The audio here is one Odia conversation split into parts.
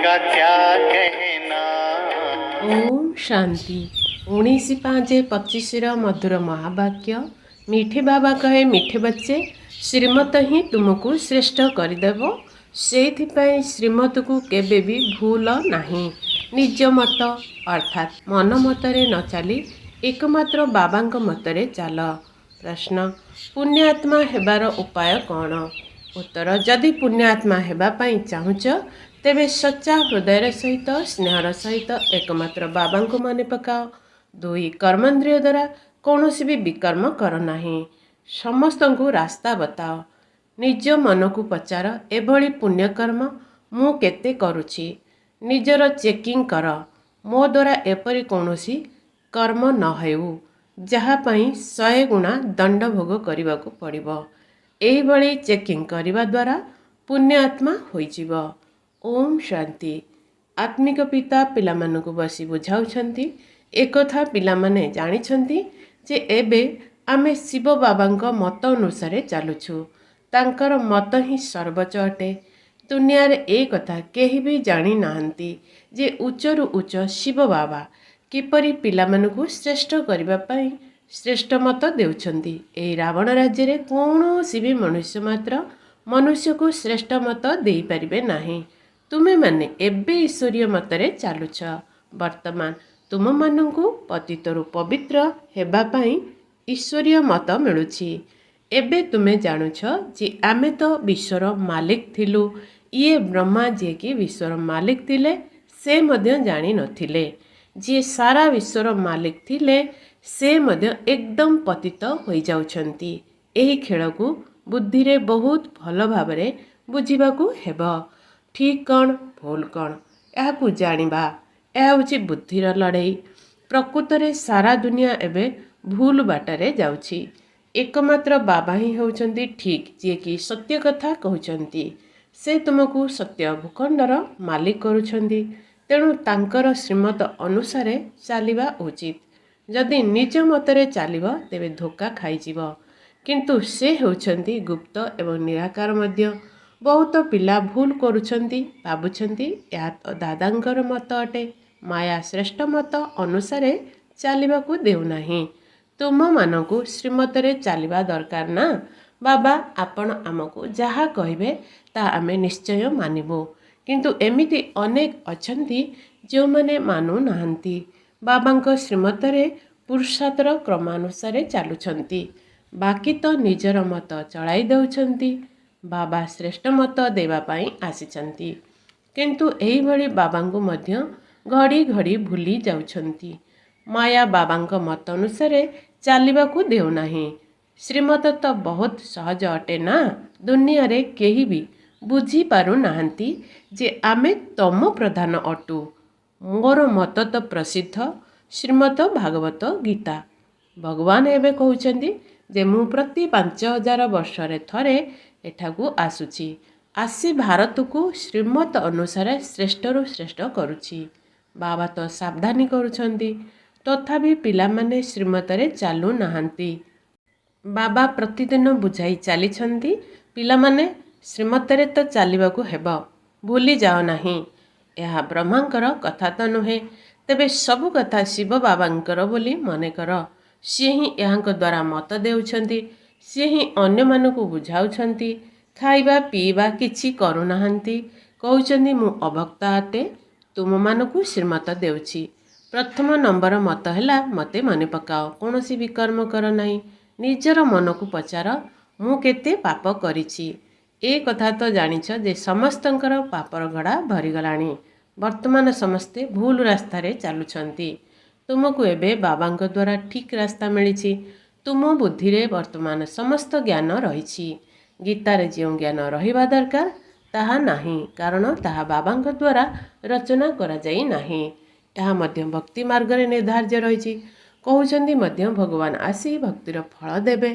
का क्या कहना। ओम शांति 19/5/25 मधुर महावाक्य। मीठे बाबा कहे मिठे बच्चे श्रीमत ही तुमको श्रेष्ठ करदेव। सेइथिपाई श्रीमत को केबे भी भूल नहीं। निज मत अर्थात मन मतरे न चली एकमात्र बाबांक मतरे चाल। प्रश्न पुण्यात्मा हेबार उपाय कौन। उत्तर जदि पुण्यात्मा हेबा पाई चाहुच तेबे सच्चा हृदय सहित स्नेहर सहित एकमात्र बाबा को मन पकाओ। 2 कर्मेंद्रिय द्वारा कौन भी विकर्म कर नहीं। समस्त को रास्ता बताओ। निज मन को पचार एभली पुण्यकर्म मु केते करुछि। निजर चेकिंग कर मो द्वारा एपरी कौनसी कर्म न हेउ जहाँपाई 100 गुणा दंड भोग करने को पड़िबो। एही भली चेकिंग करिबा द्वारा पुण्य आत्मा होइजिब। ओम शांति। आत्मिक पिता पिलामानंकु बसी बुझाउछंती एकथा पिलामाने जानिछंती जे एबे आमे शिव बाबांक मत अनुसार चालुछु। तांकर मत ही सर्वोच्च अटे। दुनिया रे ए कथा केही भी जानी नाहंती जे उच्चरु उच्च शिव बाबा किपरि पिलामानंकु श्रेष्ठ करिबा पई श्रेष्ठ मत देउछंती। ए रावण राज्य रे कोनोसी भी मनुष्य मात्र मनुष्य को श्रेष्ठ मत देई परिबे नाही। तुमे माने एबे ईश्वरीय मतरे चालुछ। वर्तमान तुम मानंकु पतितरु पवित्र हेबा पाई ईश्वरीय मत मिलुछि। एबे तुमे जानुछ जे आमे तो विश्वर मालिक थिलु। ये ब्रह्मा जे कि विश्वर मालिक थिले से मध्य जानी नथिले। जे सारा विश्वर मालिक थिले से मध्य एकदम पतित होई जाउछंती। एही खेल को बुद्धि रे बहुत भल भाबरे बुझिबाकू हेबो। ठीक कौन भूल कौन यह जानिबा यह होची बुद्धिर लड़ाई। प्रकृत रे सारा दुनिया एबे भूल बाटरे जाउछि। एकमात्र बाबा ही होउछंती ठीक जे कि सत्य कथा कहउछंती। से तुमको सत्य भूखंडर मालिक करुछंती। तेणु तांकर श्रीमत अनुसार चलिबा उचित। जदि निज मतरे चलिबो तेबे धोखा खाइजिब। किंतु से होउछंती गुप्त एवं निराकार मध्य। बहुत पिला भूल करुछंती भाबुछंती या तो दादांकर मत अटे। माया श्रेष्ठ मत अनुसार चलिबाकू देउ नाही। तुम मानकू श्रीमत रे चलिबा दरकार ना। बाबा आपण आमको जहा कहिबे ता आमे निश्चय मानिबो। किंतु एमिति अनेक अछंती जो माने मानु नाहंती। बाबांक श्रीमत रे पुरुषार्थ क्रमानुसार चालुछंती। बाकी तो निजर मत चलाई देउछंती। बाबा श्रेष्ठ मत देवा पाई आसीचंती। किंतु एही भली बाबांको मध्य घड़ी घड़ी भूली जाउछंती। माया बाबांक मत अनुसार चलिबाकू देउ नाही। श्रीमत तो बहुत सहज अटे ना। दुनिया रे केही भी बुझी पारु नाहंती जे आमे तम प्रधान अटू। मोर मत तो प्रसिद्ध श्रीमत भागवत गीता। भगवान एबे कहउछंती जे मु प्रति 5000 वर्ष रे थरे एठाकू आसुची। आसी भारत को श्रीमत अनुसार श्रेष्ठरु श्रेष्ठ करुची। बाबा तो सावधानी करुछंती तथापि पिलामाने श्रीमत रे चालू नाहंती। बाबा प्रतिदिन बुझाई चलीछंती पिलामाने श्रीमत रे तो चलिबाकू हेबो। भूली जाओ नाही। यह ब्रह्मांकर कथा तो नुहे तेबे सबु कथा शिव बाबांकर बोली मने कर। सी ही यहांक द्वारा मत देउछंती। सी ही अन्य मानकू बुझाउछंती। खाइबा पीवा किछि करुनाहंती। कहउछंती मु अभक्ता अटे तुम मानकू श्रीमत देउछि। प्रथम नंबर मत हैला मते मने पकाओ कोनोसी विकर्म कर नाही। निजर मन को पचार मु केते पाप करिछि। ए कथा तो जानिछ जे समस्तंकर पापर घड़ा भरी गलाणी। वर्तमान समस्ते भूल रास्ता रे चालुछंती। तुमको एबे बाबांक द्वारा ठीक रास्ता मिलिछि। तुम बुद्धि रे वर्तमान समस्त ज्ञान रहिछि। गीतार जो ज्ञान रहिबा दरकार ताहा नाही कारण ताहा बाबांक द्वारा रचना करा जाई नाही। यह मध्य भक्ति मार्ग रे निर्धार्य रहिछि। कहउछंती मध्य भगवान आसी भक्तिर फल देबे।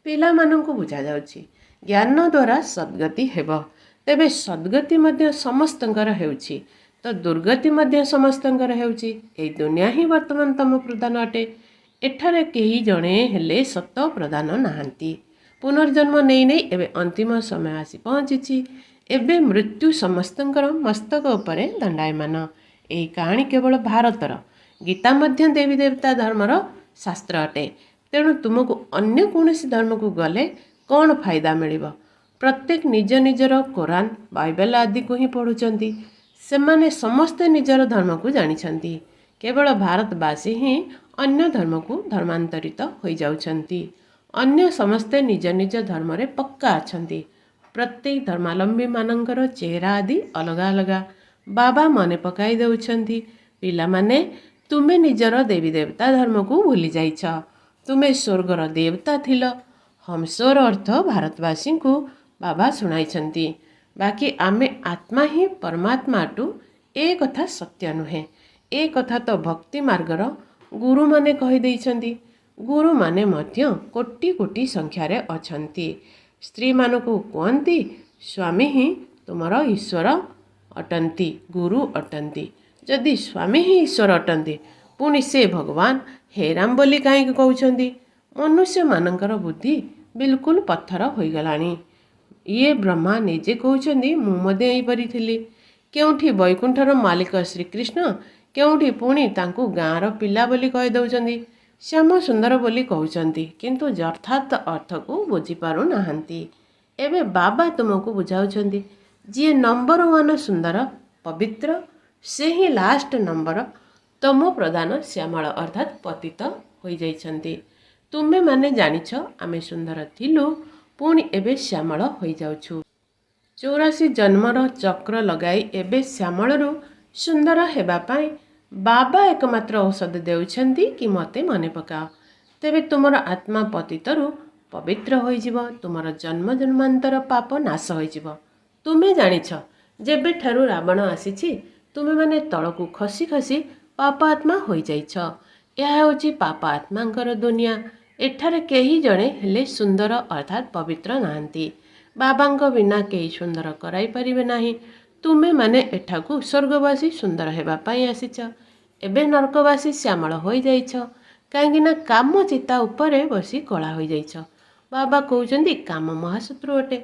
पिला मानंकु बुझा जाउछि ज्ञान द्वारा सद्गति हेबो। तेबे सद्गति मध्य समस्तंकर हेउछि तो दुर्गति मध्य समस्तंकर हेउछि। एई दुनिया ही वर्तमान तम प्रधान अटे। एठारे केही जणे हेले सत प्रधान नाहंती। पुनर्जन्म नहीं नहीं एवं अंतिम समय आसी पहुँची। ଏବେ ମୃତ୍ୟୁ ସମସ୍ତଙ୍କର ମସ୍ତକ ଉପରେ ଦଣ୍ଡାୟମାନ। ଏହି କାହାଣୀ କେବଳ ଭାରତର, ଗୀତା ମଧ୍ୟ ଦେବୀ ଦେବତା ଧର୍ମର ଶାସ୍ତ୍ର ଅଟେ। ତେଣୁ ତୁମକୁ ଅନ୍ୟ କୌଣସି ଧର୍ମକୁ ଗଲେ କ'ଣ ଫାଇଦା ମିଳିବ? ପ୍ରତ୍ୟେକ ନିଜ ନିଜର କୋରାନ, ବାଇବେଲ ଆଦିକୁ ହିଁ ପଢ଼ୁଛନ୍ତି। ସେମାନେ ସମସ୍ତେ ନିଜର ଧର୍ମକୁ ଜାଣିଛନ୍ତି। କେବଳ ଭାରତବାସୀ ହିଁ ଅନ୍ୟ ଧର୍ମକୁ ଧର୍ମାନ୍ତରିତ ହୋଇଯାଉଛନ୍ତି। ଅନ୍ୟ ସମସ୍ତେ ନିଜ ନିଜ ଧର୍ମରେ ପକ୍କା ଅଛନ୍ତି। ପ୍ରତ୍ୟେକ ଧର୍ମାବଲମ୍ବୀମାନଙ୍କର ଚେହେରା ଆଦି ଅଲଗା ଅଲଗା। ବାବା ମନେ ପକାଇ ଦେଉଛନ୍ତି, ପିଲାମାନେ, ତୁମେ ନିଜର ଦେବୀ ଦେବତା ଧର୍ମକୁ ଭୁଲି ଯାଇଛ। ତୁମେ ସ୍ୱର୍ଗର ଦେବତା ଥିଲ। ହଂସର ଅର୍ଥ ଭାରତବାସୀଙ୍କୁ ବାବା ଶୁଣାଇଛନ୍ତି। ବାକି ଆମେ ଆତ୍ମା ହିଁ ପରମାତ୍ମାଠୁ, ଏ କଥା ସତ୍ୟ ନୁହେଁ। ଏ କଥା ତ ଭକ୍ତି ମାର୍ଗର ଗୁରୁମାନେ କହିଦେଇଛନ୍ତି। ଗୁରୁମାନେ ମଧ୍ୟ କୋଟି କୋଟି ସଂଖ୍ୟାରେ ଅଛନ୍ତି। ସ୍ତ୍ରୀମାନଙ୍କୁ କୁହନ୍ତି, ସ୍ୱାମୀ ହିଁ ତୁମର ଈଶ୍ୱର ଅଟନ୍ତି, ଗୁରୁ ଅଟନ୍ତି। ଯଦି ସ୍ୱାମୀ ହିଁ ଈଶ୍ୱର ଅଟନ୍ତି, ପୁଣି ସେ ଭଗବାନ ହେ ରାମ ବୋଲି କାହିଁକି କହୁଛନ୍ତି? ମନୁଷ୍ୟମାନଙ୍କର ବୁଦ୍ଧି ବିଲକୁଲ ପଥର ହୋଇଗଲାଣି। ଇଏ ବ୍ରହ୍ମା ନିଜେ କହୁଛନ୍ତି, ମୁଁ ମଧ୍ୟ ଏହିପରି ଥିଲି। କେଉଁଠି ବୈକୁଣ୍ଠର ମାଲିକ ଶ୍ରୀକୃଷ୍ଣ, କେଉଁଠି ପୁଣି ତାଙ୍କୁ ଗାଁର ପିଲା ବୋଲି କହିଦେଉଛନ୍ତି। ଶ୍ୟାମ ସୁନ୍ଦର ବୋଲି କହୁଛନ୍ତି, କିନ୍ତୁ ଯଥାର୍ଥ ଅର୍ଥକୁ ବୁଝିପାରୁନାହାନ୍ତି। ଏବେ ବାବା ତୁମକୁ ବୁଝାଉଛନ୍ତି, ଯିଏ ନମ୍ବର 1 ସୁନ୍ଦର ପବିତ୍ର, ସେ ହିଁ ଲାଷ୍ଟ ନମ୍ବର ତମ ପ୍ରଧାନ ଶ୍ୟାମଳ ଅର୍ଥାତ୍ ପତିତ ହୋଇଯାଇଛନ୍ତି। ତୁମେମାନେ ଜାଣିଛ ଆମେ ସୁନ୍ଦର ଥିଲୁ, ପୁଣି ଏବେ ଶ୍ୟାମଳ ହୋଇଯାଉଛୁ। 84 ଜନ୍ମର ଚକ୍ର ଲଗାଇ ଏବେ ଶ୍ୟାମଳରୁ ସୁନ୍ଦର ହେବା ପାଇଁ ବାବା ଏକମାତ୍ର ଔଷଧ ଦେଉଛନ୍ତି କି ମୋତେ ମନେ ପକାଅ। ତେବେ ତୁମର ଆତ୍ମା ପତିତରୁ ପବିତ୍ର ହୋଇଯିବ। ତୁମର ଜନ୍ମ ଜନ୍ମାନ୍ତର ପାପ ନାଶ ହୋଇଯିବ। ତୁମେ ଜାଣିଛ, ଯେବେଠାରୁ ରାବଣ ଆସିଛି, ତୁମେମାନେ ତଳକୁ ଖସି ଖସି ପାପ ଆତ୍ମା ହୋଇଯାଇଛ। ଏହା ହେଉଛି ପାପ ଆତ୍ମାଙ୍କର ଦୁନିଆ। ଏଠାରେ କେହି ଜଣେ ହେଲେ ସୁନ୍ଦର ଅର୍ଥାତ୍ ପବିତ୍ର ନାହାନ୍ତି। ବାବାଙ୍କ ବିନା କେହି ସୁନ୍ଦର କରାଇପାରିବେ ନାହିଁ। ତୁମେମାନେ ଏଠାକୁ ସ୍ୱର୍ଗବାସୀ ସୁନ୍ଦର ହେବା ପାଇଁ ଆସିଛ। ଏବେ ନରକବାସୀ ଶ୍ୟାମଳ ହୋଇଯାଇଛ। କାହିଁକି ନା କାମ ଚିତା ଉପରେ ବସି କଳା ହୋଇଯାଇଛ। ବାବା କହୁଛନ୍ତି, କାମ ମହାଶତ୍ରୁ ଅଟେ।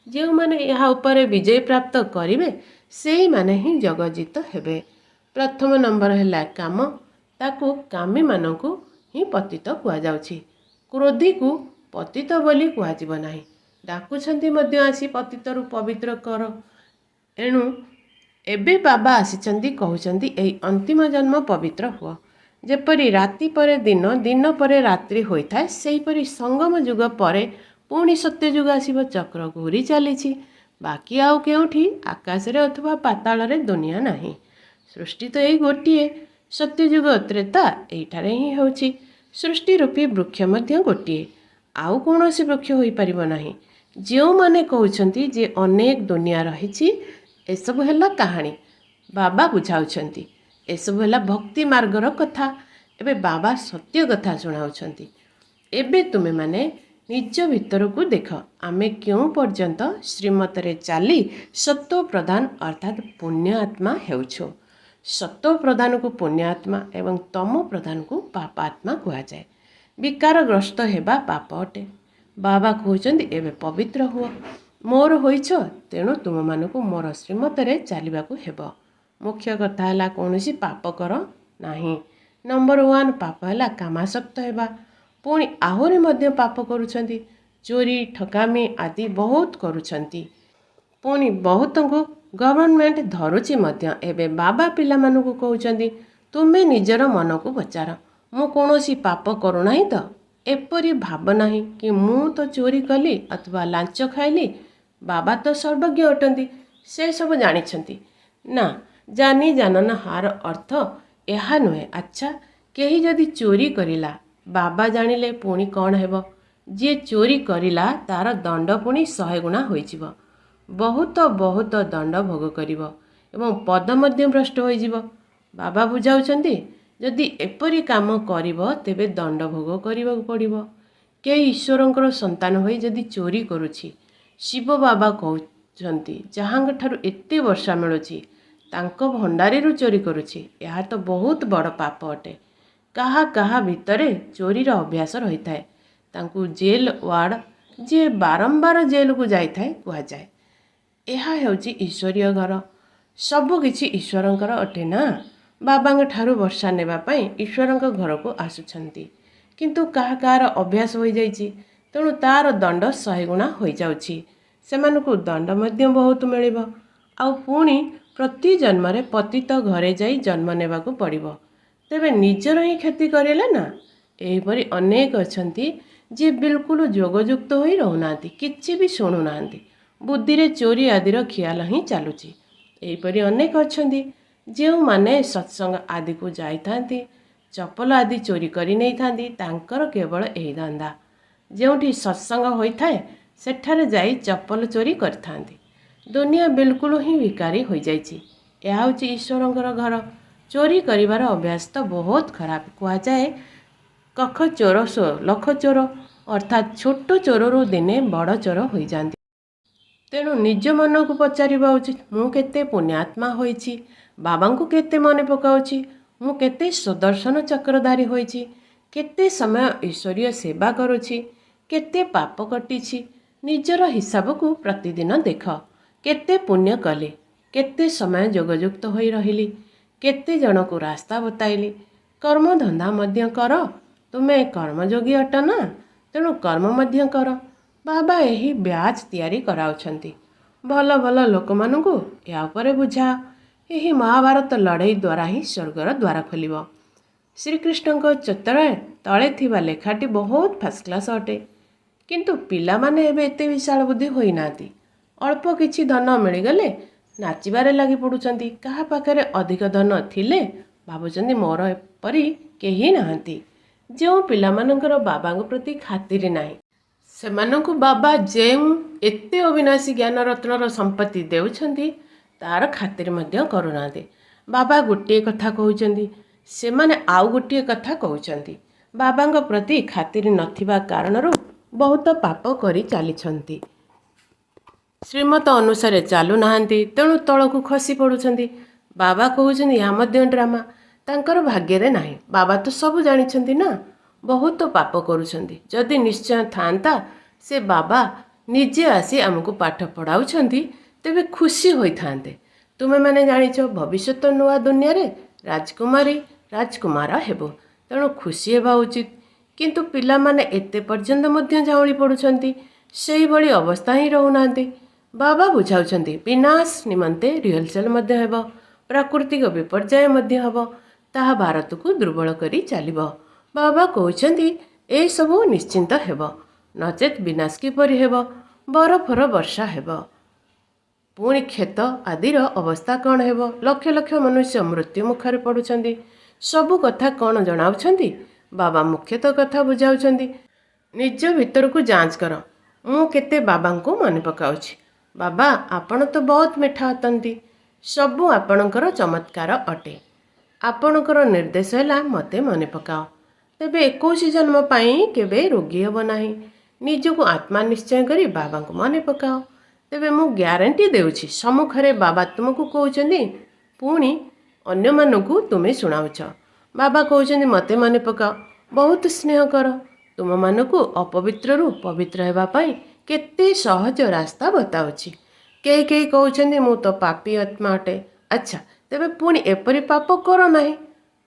ଯେଉଁମାନେ ଏହା ଉପରେ ବିଜୟ ପ୍ରାପ୍ତ କରିବେ, ସେଇମାନେ ହିଁ ଜଗଜିତ ହେବେ। ପ୍ରଥମ ନମ୍ବର ହେଲା କାମ। ତାକୁ କାମୀମାନଙ୍କୁ ହିଁ ପତିତ କୁହାଯାଉଛି। କ୍ରୋଧୀକୁ ପତିତ ବୋଲି କୁହାଯିବ ନାହିଁ। ଡାକୁଛନ୍ତି ମଧ୍ୟ ଆସି ପତିତରୁ ପବିତ୍ର କର। ଏଣୁ ଏବେ ବାବା ଆସିଛନ୍ତି, କହୁଛନ୍ତି ଏହି ଅନ୍ତିମ ଜନ୍ମ ପବିତ୍ର ହୁଅ। ଯେପରି ରାତି ପରେ ଦିନ, ଦିନ ପରେ ରାତ୍ରି ହୋଇଥାଏ, ସେହିପରି ସଙ୍ଗମ ଯୁଗ ପରେ ପୁଣି ସତ୍ୟଯୁଗ ଆସିବ। ଚକ୍ର ଘୂରି ଚାଲିଛି। ବାକି ଆଉ କେଉଁଠି ଆକାଶରେ ଅଥବା ପାତାଳରେ ଦୁନିଆ ନାହିଁ। ସୃଷ୍ଟି ତ ଏଇ ଗୋଟିଏ। ସତ୍ୟଯୁଗ ତ୍ରେତା ଏଇଠାରେ ହିଁ ହେଉଛି। ସୃଷ୍ଟି ରୂପୀ ବୃକ୍ଷ ମଧ୍ୟ ଗୋଟିଏ। ଆଉ କୌଣସି ବୃକ୍ଷ ହୋଇପାରିବ ନାହିଁ। ଯେଉଁମାନେ କହୁଛନ୍ତି ଯେ ଅନେକ ଦୁନିଆ ରହିଛି, ଏସବୁ ହେଲା କାହାଣୀ। ବାବା ବୁଝାଉଛନ୍ତି, ଏସବୁ ହେଲା ଭକ୍ତି ମାର୍ଗର କଥା। ଏବେ ବାବା ସତ୍ୟ କଥା ଶୁଣାଉଛନ୍ତି। ଏବେ ତୁମେମାନେ ନିଜ ଭିତରକୁ ଦେଖ, ଆମେ କେଉଁ ପର୍ଯ୍ୟନ୍ତ ଶ୍ରୀମତରେ ଚାଲି ସତ୍ତ୍ୱ ପ୍ରଧାନ ଅର୍ଥାତ୍ ପୁଣ୍ୟ ଆତ୍ମା ହେଉଛୁ। ସତ୍ତ୍ୱ ପ୍ରଧାନକୁ ପୁଣ୍ୟ ଆତ୍ମା ଏବଂ ତମ ପ୍ରଧାନକୁ ପାପ ଆତ୍ମା କୁହାଯାଏ। ବିକାରଗ୍ରସ୍ତ ହେବା ପାପ ଅଟେ। ବାବା କହୁଛନ୍ତି, ଏବେ ପବିତ୍ର ହୁଅ। ମୋର ହୋଇଛ, ତେଣୁ ତୁମମାନଙ୍କୁ ମୋର ଶ୍ରୀମତରେ ଚାଲିବାକୁ ହେବ। ମୁଖ୍ୟ କଥା ହେଲା କୌଣସି ପାପ କର ନାହିଁ। ନମ୍ବର 1 ପାପ ହେଲା କାମାସକ୍ତ ହେବା। ପୁଣି ଆହୁରି ମଧ୍ୟ ପାପ କରୁଛନ୍ତି। ଚୋରି ଠକାମି ଆଦି ବହୁତ କରୁଛନ୍ତି। ପୁଣି ବହୁତଙ୍କୁ ଗଭର୍ଣ୍ଣମେଣ୍ଟ ଧରୁଛି ମଧ୍ୟ। ଏବେ ବାବା ପିଲାମାନଙ୍କୁ କହୁଛନ୍ତି, ତୁମେ ନିଜର ମନକୁ ପଚାର, ମୁଁ କୌଣସି ପାପ କରୁନାହିଁ ତ? ଏପରି ଭାବ ନାହିଁ କି ମୁଁ ତ ଚୋରି କଲି ଅଥବା ଲାଞ୍ଚ ଖାଇଲି। ବାବା ତ ସର୍ବଜ୍ଞ ଅଟନ୍ତି, ସେସବୁ ଜାଣିଛନ୍ତି। ନା, ଜାନି ଜାନନା ହାର ଅର୍ଥ ଏହା ନୁହେଁ। ଆଚ୍ଛା, କେହି ଯଦି ଚୋରି କରିଲା, ବାବା ଜାଣିଲେ ପୁଣି କ'ଣ ହେବ? ଯିଏ ଚୋରି କରିଲା ତାର ଦଣ୍ଡ ପୁଣି 100 ଗୁଣା ହୋଇଯିବ। ବହୁତ ବହୁତ ଦଣ୍ଡ ଭୋଗ କରିବ ଏବଂ ପଦ ମଧ୍ୟ ଭ୍ରଷ୍ଟ ହୋଇଯିବ। ବାବା ବୁଝାଉଛନ୍ତି, ଯଦି ଏପରି କାମ କରିବ, ତେବେ ଦଣ୍ଡ ଭୋଗ କରିବାକୁ ପଡ଼ିବ। କେହି ଈଶ୍ୱରଙ୍କର ସନ୍ତାନ ହୋଇ ଯଦି ଚୋରି କରୁଛି, ଶିବ ବାବା କହୁଛନ୍ତି, ଯାହାଙ୍କଠାରୁ ଏତେ ବର୍ଷା ମିଳୁଛି, ତାଙ୍କ ଭଣ୍ଡାରୀରୁ ଚୋରି କରୁଛି, ଏହା ତ ବହୁତ ବଡ଼ ପାପ ଅଟେ। କାହା କାହା ଭିତରେ ଚୋରିର ଅଭ୍ୟାସ ରହିଥାଏ, ତାଙ୍କୁ ଜେଲ୍ ୱାର୍ଡ଼, ଯିଏ ବାରମ୍ବାର ଜେଲକୁ ଯାଇଥାଏ କୁହାଯାଏ। ଏହା ହେଉଛି ଈଶ୍ୱରୀୟ ଘର। ସବୁକିଛି ଈଶ୍ୱରଙ୍କର ଅଟେ ନା। ବାବାଙ୍କ ଠାରୁ ବର୍ଷା ନେବା ପାଇଁ ଈଶ୍ୱରଙ୍କ ଘରକୁ ଆସୁଛନ୍ତି। କିନ୍ତୁ କାହାର ଅଭ୍ୟାସ ହୋଇଯାଇଛି, ତେଣୁ ତା'ର ଦଣ୍ଡ 100 ଗୁଣା ହୋଇଯାଉଛି। ସେମାନଙ୍କୁ ଦଣ୍ଡ ମଧ୍ୟ ବହୁତ ମିଳିବ। ଆଉ ପୁଣି ପ୍ରତି ଜନ୍ମରେ ପତିତ ଘରେ ଯାଇ ଜନ୍ମ ନେବାକୁ ପଡ଼ିବ। ତେବେ ନିଜର ହିଁ କ୍ଷତି କରିଲେ ନା। ଏହିପରି ଅନେକ ଅଛନ୍ତି ଯିଏ ବିଲକୁଲ ଯୋଗଯୁକ୍ତ ହୋଇ ରହୁନାହାନ୍ତି, କିଛି ବି ଶୁଣୁନାହାନ୍ତି। ବୁଦ୍ଧିରେ ଚୋରି ଆଦିର ଖିଆଲ ହିଁ ଚାଲୁଛି। ଏହିପରି ଅନେକ ଅଛନ୍ତି ଯେଉଁମାନେ ସତ୍ସଙ୍ଗ ଆଦିକୁ ଯାଇଥାନ୍ତି, ଚପଲ ଆଦି ଚୋରି କରି ନେଇଥାନ୍ତି। ତାଙ୍କର କେବଳ ଏହି ଧନ୍ଦା। ଯେଉଁଠି ସତ୍ସଙ୍ଗ ହୋଇଥାଏ ସେଠାରେ ଯାଇ ଚପଲ ଚୋରି କରିଥାନ୍ତି। ଦୁନିଆ ବିଲକୁଲ ହିଁ ଭିକାରୀ ହୋଇଯାଇଛି। ଏହା ହେଉଛି ଈଶ୍ୱରଙ୍କର ଘର। ଚୋରି କରିବାର ଅଭ୍ୟାସ ତ ବହୁତ ଖରାପ। କୁହାଯାଏ କଖ ଚୋର ସୋ ଲକ୍ଷ ଚୋର, ଅର୍ଥାତ୍ ଛୋଟ ଚୋରରୁ ଦିନେ ବଡ଼ ଚୋର ହୋଇଯାନ୍ତି। ତେଣୁ ନିଜ ମନକୁ ପଚାରିବା ଉଚିତ, ମୁଁ କେତେ ପୁଣ୍ୟାତ୍ମା ହୋଇଛି, ବାବାଙ୍କୁ କେତେ ମନେ ପକାଉଛି, ମୁଁ କେତେ ସୁଦର୍ଶନ ଚକ୍ରଧାରୀ ହୋଇଛି, କେତେ ସମୟ ଈଶ୍ୱରୀୟ ସେବା କରୁଛି, କେତେ ପାପ କଟିଛି। ନିଜର ହିସାବକୁ ପ୍ରତିଦିନ ଦେଖ। କେତେ ପୁଣ୍ୟ କଲି, କେତେ ସମୟ ଯୋଗଯୁକ୍ତ ହୋଇ ରହିଲି, କେତେ ଜଣକୁ ରାସ୍ତା ବତାଇଲି। କର୍ମଧନ୍ଦା ମଧ୍ୟ କର। ତୁମେ କର୍ମଯୋଗୀ ଅଟ ନା, ତେଣୁ କର୍ମ ମଧ୍ୟ କର। ବାବା ଏହି ବ୍ୟାଚ୍ ତିଆରି କରାଉଛନ୍ତି। ଭଲ ଭଲ ଲୋକମାନଙ୍କୁ ଏହା ଉପରେ ବୁଝାଅ। ଏହି ମହାଭାରତ ଲଢ଼େଇ ଦ୍ୱାରା ହିଁ ସ୍ୱର୍ଗର ଦ୍ୱାର ଖୋଲିବ। ଶ୍ରୀକୃଷ୍ଣଙ୍କ ଚେତନାରେ ତଳେ ଥିବା ଲେଖାଟି ବହୁତ ଫାଷ୍ଟ କ୍ଲାସ୍ ଅଟେ। କିନ୍ତୁ ପିଲାମାନେ ଏବେ ଏତେ ବିଶାଳ ବୁଦ୍ଧି ହୋଇନାହାନ୍ତି। ଅଳ୍ପ କିଛି ଧନ ମିଳିଗଲେ ନାଚିବାରେ ଲାଗି ପଡ଼ୁଛନ୍ତି। କାହା ପାଖରେ ଅଧିକ ଧନ ଥିଲେ ଭାବୁଛନ୍ତି ମୋର ଏପରି କେହି ନାହାନ୍ତି। ଯେଉଁ ପିଲାମାନଙ୍କର ବାବାଙ୍କ ପ୍ରତି ଖାତିର ନାହିଁ, ସେମାନଙ୍କୁ ବାବା ଯେଉଁ ଏତେ ଅବିନାଶୀ ଜ୍ଞାନ ରତ୍ନର ସମ୍ପତ୍ତି ଦେଉଛନ୍ତି ତାର ଖାତିର ମଧ୍ୟ କରୁନାହାନ୍ତି। ବାବା ଗୋଟିଏ କଥା କହୁଛନ୍ତି, ସେମାନେ ଆଉ ଗୋଟିଏ କଥା କହୁଛନ୍ତି। ବାବାଙ୍କ ପ୍ରତି ଖାତିର ନଥିବା କାରଣରୁ ବହୁତ ପାପ କରି ଚାଲିଛନ୍ତି। ଶ୍ରୀମତ ଅନୁସାରେ ଚାଲୁନାହାନ୍ତି, ତେଣୁ ତଳକୁ ଖସି ପଡ଼ୁଛନ୍ତି। ବାବା କହୁଛନ୍ତି ଏହା ମଧ୍ୟ ଡ୍ରାମା। ତାଙ୍କର ଭାଗ୍ୟରେ ନାହିଁ। ବାବା ତ ସବୁ ଜାଣିଛନ୍ତି ନା। ବହୁତ ପାପ କରୁଛନ୍ତି। ଯଦି ନିଶ୍ଚୟ ଥାଆନ୍ତା ସେ ବାବା ନିଜେ ଆସି ଆମକୁ ପାଠ ପଢ଼ାଉଛନ୍ତି, ତେବେ ଖୁସି ହୋଇଥାନ୍ତେ। ତୁମେମାନେ ଜାଣିଛ ଭବିଷ୍ୟତ ନୂଆ ଦୁନିଆରେ ରାଜକୁମାରୀ ରାଜକୁମାର ହେବ, ତେଣୁ ଖୁସି ହେବା ଉଚିତ। କିନ୍ତୁ ପିଲାମାନେ ଏତେ ପର୍ଯ୍ୟନ୍ତ ମଧ୍ୟ ଝାଉଁଳି ପଡ଼ୁଛନ୍ତି। ସେହିଭଳି ଅବସ୍ଥା ହିଁ ରହୁନାହାନ୍ତି। ବାବା ବୁଝାଉଛନ୍ତି ବିନାଶ ନିମନ୍ତେ ରିହର୍ସାଲ ମଧ୍ୟ ହେବ, ପ୍ରାକୃତିକ ବିପର୍ଯ୍ୟୟ ମଧ୍ୟ ହେବ। ତାହା ଭାରତକୁ ଦୁର୍ବଳ କରି ଚାଲିବ। ବାବା କହୁଛନ୍ତି ଏସବୁ ନିଶ୍ଚିନ୍ତ ହେବ, ନଚେତ୍ ବିନାଶ କିପରି ହେବ? ବରଫର ବର୍ଷା ହେବ। ପୁଣି କ୍ଷେତ ଆଦିର ଅବସ୍ଥା କ'ଣ ହେବ? ଲକ୍ଷ ଲକ୍ଷ ମନୁଷ୍ୟ ମୃତ୍ୟୁ ମୁଖରେ ପଡ଼ୁଛନ୍ତି। ସବୁ କଥା କ'ଣ ଜଣାଉଛନ୍ତି? ବାବା ମୁଖ୍ୟତଃ କଥା ବୁଝାଉଛନ୍ତି। ନିଜ ଭିତରକୁ ଯାଞ୍ଚ କର। ମୁଁ କେତେ ବାବାଙ୍କୁ ମନେ ପକାଉଛି। ବାବା ଆପଣ ତ ବହୁତ ମିଠା ଅଟନ୍ତି। ସବୁ ଆପଣଙ୍କର ଚମତ୍କାର ଅଟେ। ଆପଣଙ୍କର ନିର୍ଦ୍ଦେଶ ହେଲା ମୋତେ ମନେ ପକାଅ। ତେବେ 21 ଜନ୍ମ ପାଇଁ କେବେ ରୋଗୀ ହେବ ନାହିଁ। ନିଜକୁ ଆତ୍ମା ନିଶ୍ଚୟ କରି ବାବାଙ୍କୁ ମନେ ପକାଅ। ତେବେ ମୁଁ ଗ୍ୟାରେଣ୍ଟି ଦେଉଛି ସମ୍ମୁଖରେ ବାବା ତୁମକୁ କହୁଛନ୍ତି, ପୁଣି ଅନ୍ୟମାନଙ୍କୁ ତୁମେ ଶୁଣାଉଛ। ବାବା କହୁଛନ୍ତି ମୋତେ ମନେ ପକାଅ, ବହୁତ ସ୍ନେହ କର। ତୁମମାନଙ୍କୁ ଅପବିତ୍ରରୁ ପବିତ୍ର ହେବା ପାଇଁ କେତେ ସହଜ ରାସ୍ତା ବତାଉଛି। କେହି କେହି କହୁଛନ୍ତି ମୁଁ ତ ପାପୀ ଆତ୍ମା ଅଟେ। ଆଚ୍ଛା, ତେବେ ପୁଣି ଏପରି ପାପ କର ନାହିଁ।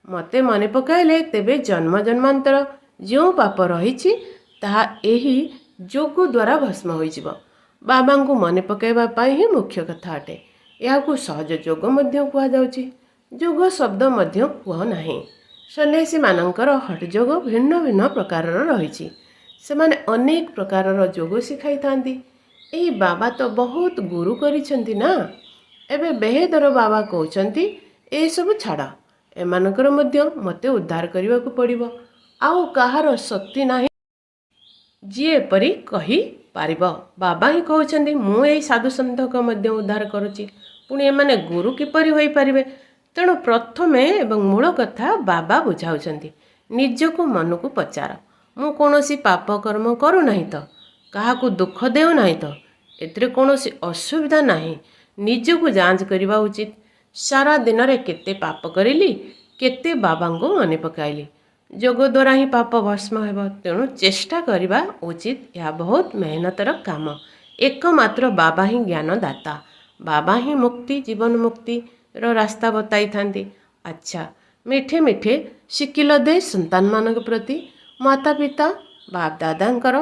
ମୋତେ ମନେ ପକାଇଲେ ତେବେ ଜନ୍ମ ଜନ୍ମାନ୍ତର ଯେଉଁ ପାପ ରହିଛି ତାହା ଏହି ଯୋଗ ଦ୍ୱାରା ଭସ୍ମ ହୋଇଯିବ। ବାବାଙ୍କୁ ମନେ ପକାଇବା ପାଇଁ ହିଁ ମୁଖ୍ୟ କଥା ଅଟେ। ଏହାକୁ ସହଜ ଯୋଗ ମଧ୍ୟ କୁହାଯାଉଛି। ଯୋଗ ଶବ୍ଦ ମଧ୍ୟ କୁହ ନାହିଁ। ସନ୍ନ୍ୟାସୀମାନଙ୍କର ହଠ ଯୋଗ ଭିନ୍ନ ଭିନ୍ନ ପ୍ରକାରର ରହିଛି। ସେମାନେ ଅନେକ ପ୍ରକାରର ଯୋଗ ଶିଖାଇଥାନ୍ତି। ଏହି ବାବା ତ ବହୁତ ଗୁରୁ କରିଛନ୍ତି ନା। ଏବେ ବେହେଦର ବାବା କହୁଛନ୍ତି ଏସବୁ ଛାଡ଼, ଏମାନଙ୍କର ମଧ୍ୟ ମୋତେ ଉଦ୍ଧାର କରିବାକୁ ପଡ଼ିବ। ଆଉ କାହାର ଶକ୍ତି ନାହିଁ ଯିଏ ଏପରି କହିପାରିବ। ବାବା ହିଁ କହୁଛନ୍ତି ମୁଁ ଏହି ସାଧୁସନ୍ଥଙ୍କ ମଧ୍ୟ ଉଦ୍ଧାର କରୁଛି। ପୁଣି ଏମାନେ ଗୁରୁ କିପରି ହୋଇପାରିବେ? ତେଣୁ ପ୍ରଥମେ ଏବଂ ମୂଳ କଥା ବାବା ବୁଝାଉଛନ୍ତି, ନିଜକୁ ମନକୁ ପଚାର। ମୁଁ କୌଣସି ପାପ କର୍ମ କରୁନାହିଁ ତ? କାହାକୁ ଦୁଃଖ ଦେଉନାହିଁ ତ? ଏଥିରେ କୌଣସି ଅସୁବିଧା ନାହିଁ। ନିଜକୁ ଯାଞ୍ଚ କରିବା ଉଚିତ। ସାରା ଦିନରେ କେତେ ପାପ କରିଲି, କେତେ ବାବାଙ୍କୁ ମନେ ପକାଇଲି। ଯୋଗ ଦ୍ୱାରା ହିଁ ପାପ ଭସ୍ମ ହେବ। ତେଣୁ ଚେଷ୍ଟା କରିବା ଉଚିତ। ଏହା ବହୁତ ମେହନତର କାମ। ଏକମାତ୍ର ବାବା ହିଁ ଜ୍ଞାନଦାତା। ବାବା ହିଁ ମୁକ୍ତି ଜୀବନ ମୁକ୍ତିର ରାସ୍ତା ବତାଇ ଥାନ୍ତି। ଆଚ୍ଛା, ମିଠେ ମିଠେ ଶିକିଲ ଦେ ସନ୍ତାନମାନଙ୍କ ପ୍ରତି ମାତା ପିତା ବାପ ଦାଦାଙ୍କର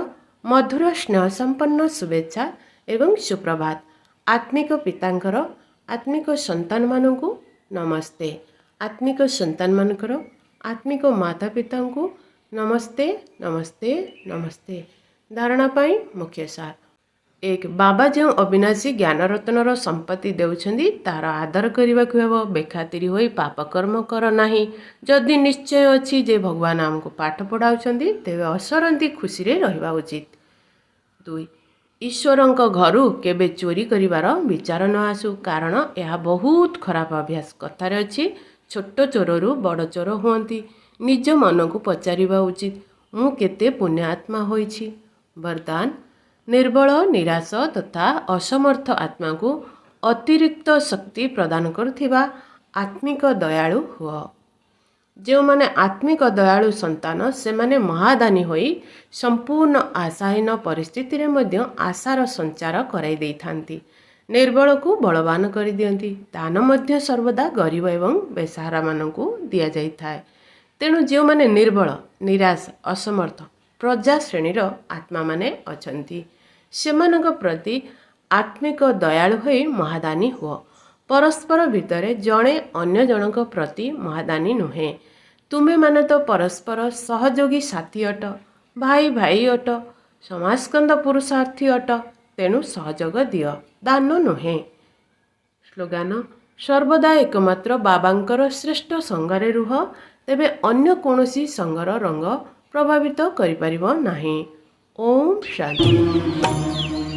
ମଧୁର ସ୍ନେହ ସମ୍ପନ୍ନ ଶୁଭେଚ୍ଛା ଏବଂ ସୁପ୍ରଭାତ। ଆତ୍ମିକ ପିତାଙ୍କର ଆତ୍ମିକ ସନ୍ତାନମାନଙ୍କୁ ନମସ୍ତେ। ଆତ୍ମିକ ସନ୍ତାନମାନଙ୍କର ଆତ୍ମିକ ମାତା ପିତାଙ୍କୁ ନମସ୍ତେ ନମସ୍ତେ ନମସ୍ତେ। ଧାରଣା ପାଇଁ ମୁଖ୍ୟ ସାର। 1. ବାବା ଯେଉଁ ଅବିନାଶୀ ଜ୍ଞାନରତ୍ନର ସମ୍ପତ୍ତି ଦେଉଛନ୍ତି ତାହାର ଆଦର କରିବାକୁ ହେବ। ବେଖାତିରି ହୋଇ ପାପକର୍ମ କର ନାହିଁ। ଯଦି ନିଶ୍ଚୟ ଅଛି ଯେ ଭଗବାନ ଆମକୁ ପାଠ ପଢ଼ାଉଛନ୍ତି ତେବେ ଅସରନ୍ତି ଖୁସିରେ ରହିବା ଉଚିତ। 2. ଈଶ୍ୱରଙ୍କ ଘରୁ କେବେ ଚୋରି କରିବାର ବିଚାର ନ ଆସୁ, କାରଣ ଏହା ବହୁତ ଖରାପ ଅଭ୍ୟାସ। କଥାରେ ଅଛି, ଛୋଟ ଚୋରରୁ ବଡ଼ ଚୋର ହୁଅନ୍ତି। ନିଜ ମନକୁ ପଚାରିବା ଉଚିତ, ମୁଁ କେତେ ପୁଣ୍ୟ ଆତ୍ମା ହୋଇଛି। ବରଦାନ, ନିର୍ବଳ ନିରାଶ ତଥା ଅସମର୍ଥ ଆତ୍ମାକୁ ଅତିରିକ୍ତ ଶକ୍ତି ପ୍ରଦାନ କରୁଥିବା ଆତ୍ମିକ ଦୟାଳୁ ହୁଅ। ଯେଉଁମାନେ ଆତ୍ମିକ ଦୟାଳୁ ସନ୍ତାନ ସେମାନେ ମହାଦାନୀ ହୋଇ ସମ୍ପୂର୍ଣ୍ଣ ଆଶାହୀନ ପରିସ୍ଥିତିରେ ମଧ୍ୟ ଆଶାର ସଞ୍ଚାର କରାଇ ଦେଇଥାନ୍ତି। ନିର୍ବଳକୁ ବଳବାନ କରିଦିଅନ୍ତି। ଦାନ ମଧ୍ୟ ସର୍ବଦା ଗରିବ ଏବଂ ବେସାହାରାମାନଙ୍କୁ ଦିଆଯାଇଥାଏ। ତେଣୁ ଯେଉଁମାନେ ନିର୍ବଳ ନିରାଶ ଅସମର୍ଥ ପ୍ରଜା ଶ୍ରେଣୀର ଆତ୍ମାମାନେ ଅଛନ୍ତି ସେମାନଙ୍କ ପ୍ରତି ଆତ୍ମିକ ଦୟାଳୁ ହୋଇ ମହାଦାନୀ ହୁଅ। ପରସ୍ପର ଭିତରେ ଜଣେ ଅନ୍ୟ ଜଣଙ୍କ ପ୍ରତି ମହାଦାନୀ ନୁହେଁ। ତୁମେମାନେ ତ ପରସ୍ପର ସହଯୋଗୀ ସାଥୀ ଅଟ, ଭାଇ ଭାଇ ଅଟ, ସମାସ୍କନ୍ଦ ପୁରୁଷାର୍ଥୀ ଅଟ। ତେଣୁ ସହଯୋଗ ଦିଅ, ଦାନ ନୁହେଁ। ସ୍ଲୋଗାନ, ସର୍ବଦା ଏକମାତ୍ର ବାବାଙ୍କର ଶ୍ରେଷ୍ଠ ସଙ୍ଗରେ ରୁହ, ତେବେ ଅନ୍ୟ କୌଣସି ସଙ୍ଗର ରଙ୍ଗ ପ୍ରଭାବିତ କରିପାରିବ ନାହିଁ। ଓମ୍ ଶାନ୍ତି।